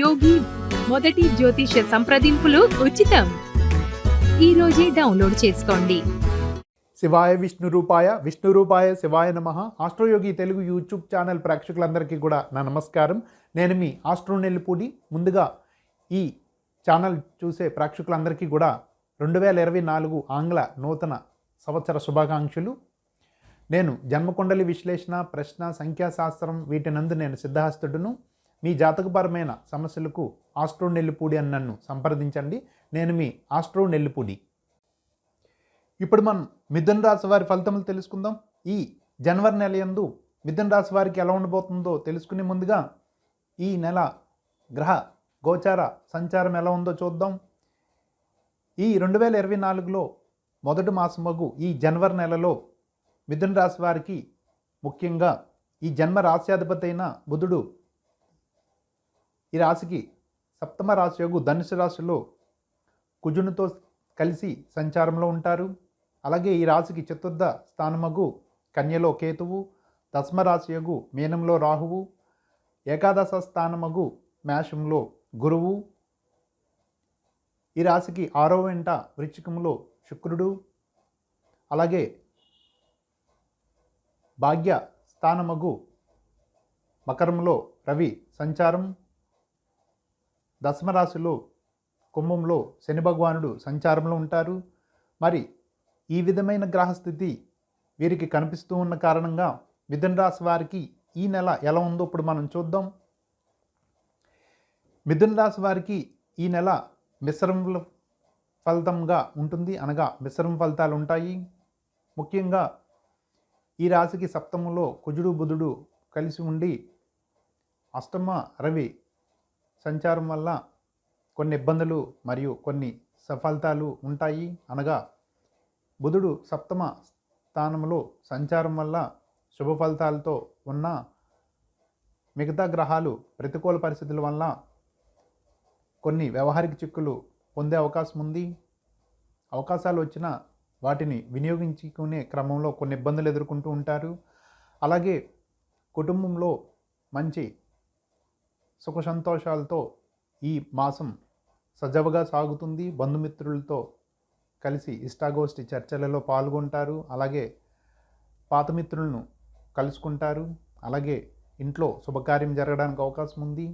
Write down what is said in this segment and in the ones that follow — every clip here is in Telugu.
యోగి మొదటి జ్యోతిష సంప్రదింపులు ఉచితం. ఈ రోజే డౌన్లోడ్ చేసుకోండి. శివాయ విష్ణు రూపాయ శివాయ నమః. ఆస్ట్రోయోగి తెలుగు యూట్యూబ్ ఛానల్ ప్రేక్షకులందరికీ కూడా నా నమస్కారం. నేను మీ ఆస్ట్రో నెల్లిపూడి. ముందుగా ఈ ఛానల్ చూసే ప్రేక్షకులందరికీ కూడా 2024 ఆంగ్ల నూతన సంవత్సర శుభాకాంక్షలు. నేను జన్మకుండలి విశ్లేషణ, ప్రశ్న, సంఖ్యాశాస్త్రం వీటినందు నేను సిద్ధహస్తుడును. మీ జాతకపరమైన సమస్యలకు ఆస్ట్రో నెల్లిపూడి అని నన్ను సంప్రదించండి. నేను మీ ఆస్ట్రో నెల్లిపూడి. ఇప్పుడు మనం మిథున రాశి వారి ఫలితములు తెలుసుకుందాం. ఈ జనవరి నెల యందు మిథున రాశి వారికి ఎలా ఉండబోతుందో తెలుసుకునే ముందుగా ఈ నెల గ్రహ గోచార సంచారం ఎలా ఉందో చూద్దాం. ఈ 2024లో మొదటి మాసమగు ఈ జనవరి నెలలో మిథున రాశి వారికి ముఖ్యంగా ఈ జన్మ రాశ్యాధిపతి అయిన బుధుడు ఈ రాశికి సప్తమ రాశి యొగు ధనుసు రాశిలో కుజునితో కలిసి సంచారంలో ఉంటారు. అలాగే ఈ రాశికి చతుర్థ స్థానమగు కన్యలో కేతువు, దశమ రాశి యొగు మీనంలో రాహువు, ఏకాదశ స్థానమగు మేషంలో గురువు, ఈ రాశికి 6వ ఇంట వృశ్చికంలో శుక్రుడు, అలాగే భాగ్య స్థానమగు మకరంలో రవి సంచారం, దశమ రాశిలో కుంభంలో శని భగవానుడు సంచారంలో ఉంటారు. మరి ఈ విధమైన గ్రహస్థితి వీరికి కనిపిస్తూ ఉన్న కారణంగా మిథున రాశి వారికి ఈ నెల ఎలా ఉందో ఇప్పుడు మనం చూద్దాం. మిథున రాశి వారికి ఈ నెల మిశ్రమ ఫలితంగా ఉంటుంది, అనగా మిశ్రమ ఫలితాలు ఉంటాయి. ముఖ్యంగా ఈ రాశికి సప్తమంలో కుజుడు బుధుడు కలిసి ఉండి అష్టమ రవి సంచారం వల్ల కొన్ని ఇబ్బందులు మరియు కొన్ని సఫలితాలు ఉంటాయి. అనగా బుధుడు సప్తమ స్థానంలో సంచారం వల్ల శుభ ఫలితాలతో ఉన్న మిగతా గ్రహాలు ప్రతికూల పరిస్థితుల వల్ల కొన్ని వ్యవహారిక చిక్కులు పొందే అవకాశం ఉంది. అవకాశాలు వచ్చినా వాటిని వినియోగించుకునే క్రమంలో కొన్ని ఇబ్బందులు ఎదుర్కొంటూ ఉంటారు. అలాగే కుటుంబంలో మంచి సుఖ సంతోషాలతో ఈ మాసం సజావుగా సాగుతుంది. బంధుమిత్రులతో కలిసి ఇష్టాగోష్ఠి చర్చలలో పాల్గొంటారు. అలాగే పాత మిత్రులను కలుసుకుంటారు. అలాగే ఇంట్లో శుభకార్యం జరగడానికి అవకాశం ఉంది.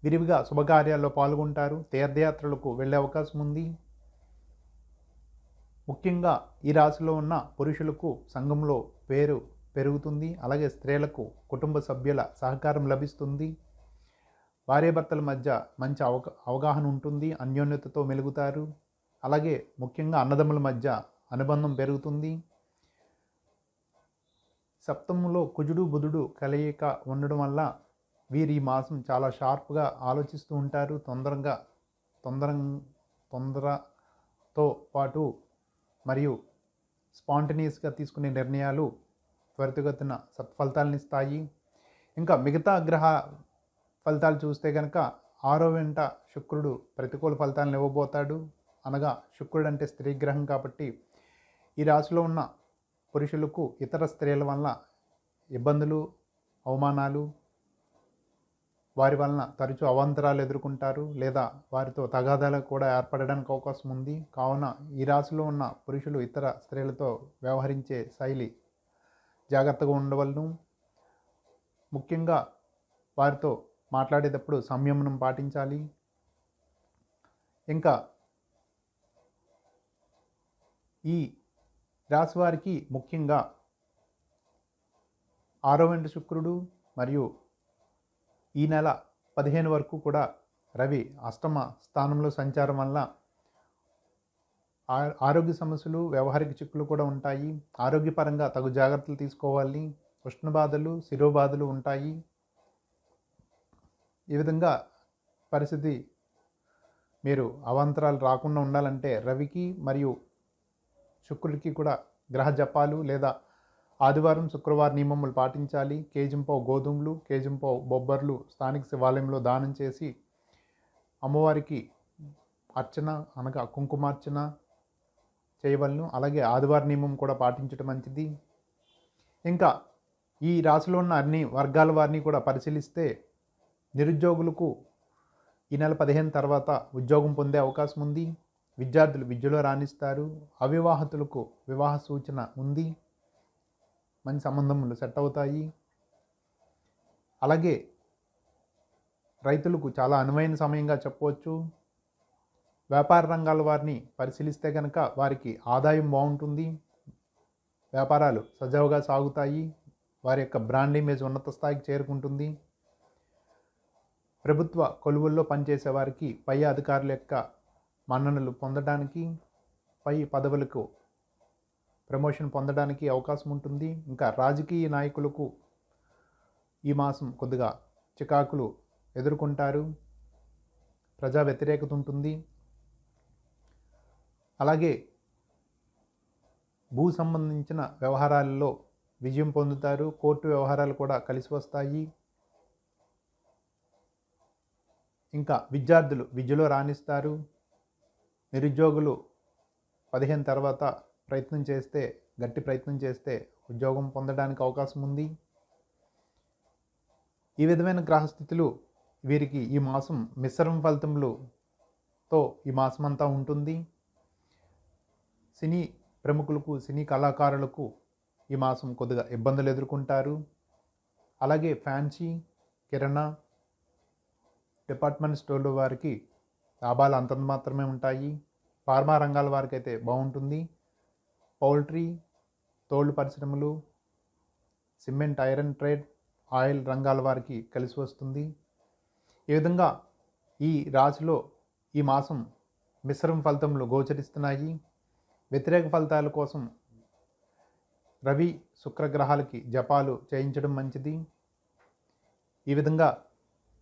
విరివిగా శుభకార్యాల్లో పాల్గొంటారు. తీర్థయాత్రలకు వెళ్ళే అవకాశం ఉంది. ముఖ్యంగా ఈ రాశిలో ఉన్న పురుషులకు సంఘంలో పేరు పెరుగుతుంది. అలాగే స్త్రీలకు కుటుంబ సభ్యుల సహకారం లభిస్తుంది. భార్యాభర్తల మధ్య మంచి అవగాహన ఉంటుంది. అన్యోన్యతతో మెలుగుతారు. అలాగే ముఖ్యంగా అన్నదమ్ముల మధ్య అనుబంధం పెరుగుతుంది. సప్తమంలో కుజుడు బుధుడు కలయిక ఉండడం వల్ల వీరు ఈ మాసం చాలా షార్ప్గా ఆలోచిస్తూ ఉంటారు. తొందరతో పాటు మరియు స్పాంటనియస్గా తీసుకునే నిర్ణయాలు త్వరితగతిన సత్ఫలితాలను ఇస్తాయి. ఇంకా మిగతా గ్రహ ఫలితాలు చూస్తే కనుక 6వ వెంట శుక్రుడు ప్రతికూల ఫలితాలను ఇవ్వబోతాడు. అనగా శుక్రుడు అంటే స్త్రీ గ్రహం కాబట్టి ఈ రాశిలో ఉన్న పురుషులకు ఇతర స్త్రీల వల్ల ఇబ్బందులు, అవమానాలు, వారి వలన తరచూ అవాంతరాలు ఎదుర్కొంటారు. లేదా వారితో తగాదాలు కూడా ఏర్పడడానికి అవకాశం ఉంది. కావున ఈ రాశిలో ఉన్న పురుషులు ఇతర స్త్రీలతో వ్యవహరించే శైలి జాగ్రత్తగా ఉండవలను. ముఖ్యంగా వారితో మాట్లాడేటప్పుడు సంయమనం పాటించాలి. ఇంకా ఈ రాశి వారికి ముఖ్యంగా 6వ ఇంటి శుక్రుడు మరియు ఈ నెల 15 వరకు కూడా రవి అష్టమ స్థానంలో సంచారం వల్ల ఆరోగ్య సమస్యలు, వ్యవహారిక చిక్కులు కూడా ఉంటాయి. ఆరోగ్యపరంగా తగు జాగ్రత్తలు తీసుకోవాలి. ఉష్ణబాధలు, శిరోబాధలు ఉంటాయి. ఈ విధంగా పరిస్థితి మీరు అవాంతరాలు రాకుండా ఉండాలంటే రవికి మరియు శుక్రుడికి కూడా గ్రహ జపాలు లేదా ఆదివారం శుక్రవారం నియమములు పాటించాలి. కేజింపావు గోధుమలు, కేజింపావు బొబ్బర్లు స్థానిక శివాలయంలో దానం చేసి అమ్మవారికి అర్చన అనగా కుంకుమార్చన చేయవలను. అలాగే ఆదివారం నియమం కూడా పాటించడం మంచిది. ఇంకా ఈ రాశిలో ఉన్న అన్ని వర్గాల వారిని కూడా పరిశీలిస్తే నిరుద్యోగులకు ఈ నెల 15 తర్వాత ఉద్యోగం పొందే అవకాశం ఉంది. విద్యార్థులు విద్యలో రాణిస్తారు. అవివాహితులకు వివాహ సూచన ఉంది. మంచి సంబంధములు సెట్ అవుతాయి. అలాగే రైతులకు చాలా అనువైన సమయంగా చెప్పవచ్చు. వ్యాపార రంగాల వారిని పరిశీలిస్తే కనుక వారికి ఆదాయం బాగుంటుంది. వ్యాపారాలు సజావుగా సాగుతాయి. వారి యొక్క బ్రాండ్ ఇమేజ్ ఉన్నత స్థాయికి చేరుకుంటుంది. ప్రభుత్వ కొలువుల్లో పనిచేసే వారికి పై అధికారుల యొక్క మన్ననలు పొందడానికి, పై పదవులకు ప్రమోషన్ పొందడానికి అవకాశం ఉంటుంది. ఇంకా రాజకీయ నాయకులకు ఈ మాసం కొద్దిగా చికాకులు ఎదుర్కొంటారు. ప్రజా వ్యతిరేకత ఉంటుంది. అలాగే భూ సంబంధించిన వ్యవహారాలలో విజయం పొందుతారు. కోర్టు వ్యవహారాలు కూడా కలిసి వస్తాయి. ఇంకా విద్యార్థులు విద్యలో రాణిస్తారు. నిరుద్యోగులు 15 తర్వాత గట్టి ప్రయత్నం చేస్తే ఉద్యోగం పొందడానికి అవకాశం ఉంది. ఈ విధమైన గ్రహస్థితులు వీరికి ఈ మాసం మిశ్రమ ఫలితములతో ఈ మాసం అంతా ఉంటుంది. సినీ ప్రముఖులకు, సినీ కళాకారులకు ఈ మాసం కొద్దిగా ఇబ్బందులు ఎదుర్కొంటారు. అలాగే ఫ్యాన్సీ, కిరాణా, డిపార్ట్మెంట్ స్టోర్ల వారికి లాభాలు అంతంత మాత్రమే ఉంటాయి. ఫార్మా రంగాల వారికి అయితే బాగుంటుంది. పౌల్ట్రీ, తోళ్ళు పరిశ్రమలు, సిమెంట్, ఐరన్ ట్రేడ్, ఆయిల్ రంగాల వారికి కలిసి వస్తుంది. ఈ విధంగా ఈ రాశిలో ఈ మాసం మిశ్రమ ఫలితములు గోచరిస్తున్నాయి. వ్యతిరేక ఫలితాల కోసం రవి, శుక్రగ్రహాలకి జపాలు చేయించడం మంచిది. ఈ విధంగా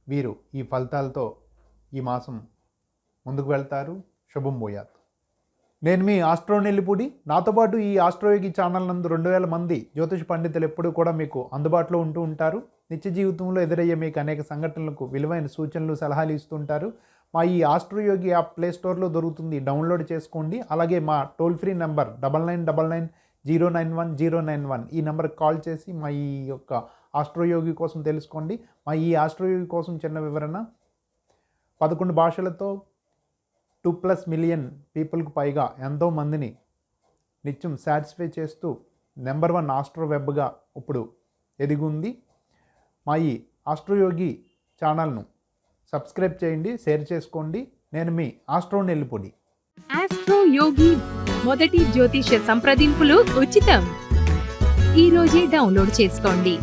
వీరు ఈ ఫలితాలతో ఈ మాసం ముందుకు వెళ్తారు. శుభం భూయాత్. నేను మీ ఆస్ట్రో నెల్లిపూడి. నాతో పాటు ఈ ఆస్ట్రోయోగి ఛానల్ నందు 2000 మంది జ్యోతిష పండితులు ఎప్పుడూ కూడా మీకు అందుబాటులో ఉంటూ ఉంటారు. నిత్య జీవితంలో ఎదురయ్యే మీకు అనేక సంఘటనలకు విలువైన సూచనలు, సలహాలు ఇస్తుంటారు. మా ఈ ఆస్ట్రోయోగి యాప్ ప్లే స్టోర్లో దొరుకుతుంది, డౌన్లోడ్ చేసుకోండి. అలాగే మా టోల్ ఫ్రీ నెంబర్ 9999091091 ఈ నెంబర్కి కాల్ చేసి మా ఈ యొక్క ఆస్ట్రోయోగి కోసం తెలుసుకోండి. మా ఈ ఆస్ట్రోయోగి కోసం చిన్న వివరణ: 11 భాషలతో 2+ మిలియన్ పీపుల్కు పైగా ఎంతోమందిని నిత్యం సాటిస్ఫై చేస్తూ నెంబర్ 1 ఆస్ట్రో వెబ్గా ఇప్పుడు ఎదిగి ఉంది. మా ఈ ఆస్ట్రోయోగి ఛానల్ను సబ్స్క్రైబ్ చేయండి, షేర్ చేసుకోండి. నేను మీ ఆస్ట్రో నెల్లిపూడి. ఆస్ట్రో యోగి మొదటి జ్యోతిష సంప్రదింపులు ఉచితం. ఈ రోజే డౌన్లోడ్ చేసుకోండి.